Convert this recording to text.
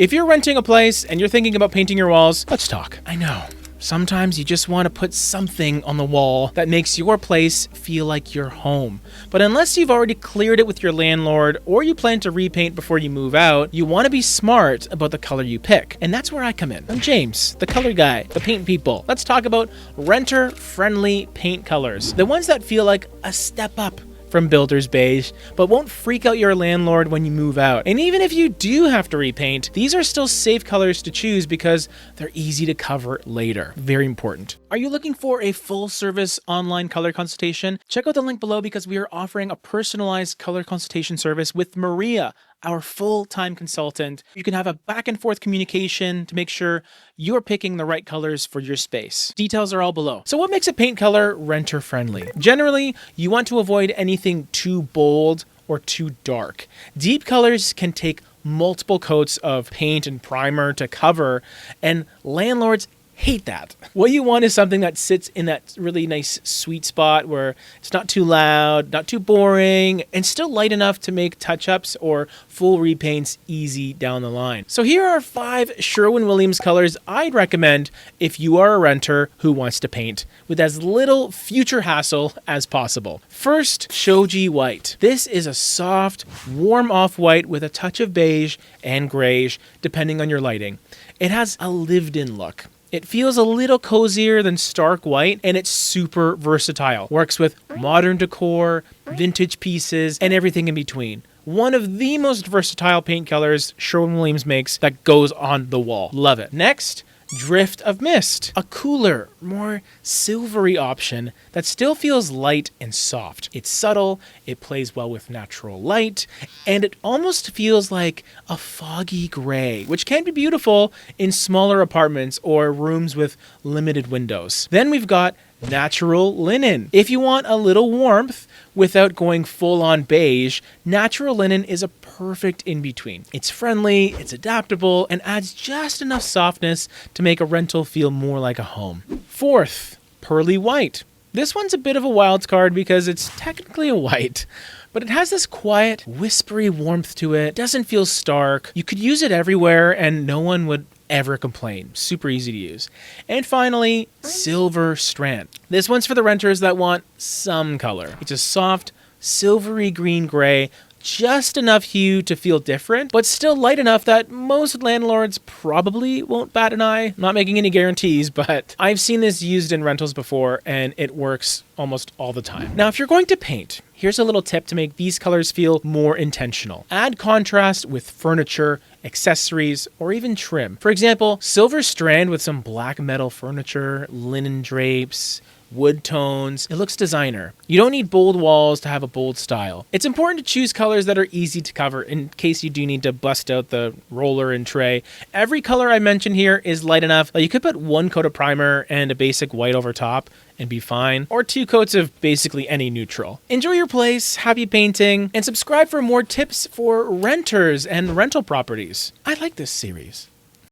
If you're renting a place and you're thinking about painting your walls, let's talk. I know. Sometimes you just want to put something on the wall that makes your place feel like your home. But unless you've already cleared it with your landlord or you plan to repaint before you move out, you want to be smart about the color you pick. And that's where I come in. I'm James, the color guy, the paint people. Let's talk about renter-friendly paint colors. The ones that feel like a step up from builder's beige, but won't freak out your landlord when you move out. And even if you do have to repaint, these are still safe colors to choose because they're easy to cover later. Very important. Are you looking for a full service online color consultation? Check out the link below because we are offering a personalized color consultation service with Maria, our full-time consultant. You can have a back and forth communication to make sure you're picking the right colors for your space. Details are all below. So what makes a paint color renter friendly? Generally, you want to avoid anything too bold or too dark. Deep colors can take multiple coats of paint and primer to cover, and landlords hate that. What you want is something that sits in that really nice sweet spot where it's not too loud, not too boring, and still light enough to make touch-ups or full repaints easy down the line. So here are 5 Sherwin-Williams colors I'd recommend if you are a renter who wants to paint with as little future hassle as possible. First, Shoji White. This is a soft, warm off-white with a touch of beige and grayish, depending on your lighting. It has a lived-in look. It feels a little cozier than stark white, and it's super versatile. Works with modern decor, vintage pieces, and everything in between. One of the most versatile paint colors Sherwin-Williams makes that goes on the wall. Love it. Next, Drift of Mist, a cooler, more silvery option that still feels light and soft. It's subtle, it plays well with natural light, and it almost feels like a foggy gray, which can be beautiful in smaller apartments or rooms with limited windows. Then we've got Natural Linen. If you want a little warmth without going full on beige, Natural Linen is a perfect in-between. It's friendly, it's adaptable, and adds just enough softness to make a rental feel more like a home. Fourth, Pearly White. This one's a bit of a wild card because it's technically a white, but it has this quiet, whispery warmth to it. It doesn't feel stark. You could use it everywhere and no one would ever complain. Super easy to use. And finally, Silver Strand. This one's for the renters that want some color. It's a soft, silvery green gray, just enough hue to feel different, but still light enough that most landlords probably won't bat an eye. I'm not making any guarantees, but I've seen this used in rentals before and it works almost all the time. Now, if you're going to paint, here's a little tip to make these colors feel more intentional. Add contrast with furniture, accessories, or even trim. For example, Silver Strand with some black metal furniture, linen drapes, wood tones. It looks designer. You don't need bold walls to have a bold style. It's important to choose colors that are easy to cover in case you do need to bust out the roller and tray. Every color I mentioned here is light enough that you could put 1 coat of primer and a basic white over top and be fine, or 2 coats of basically any neutral. Enjoy your place, happy painting, and subscribe for more tips for renters and rental properties. I like this series.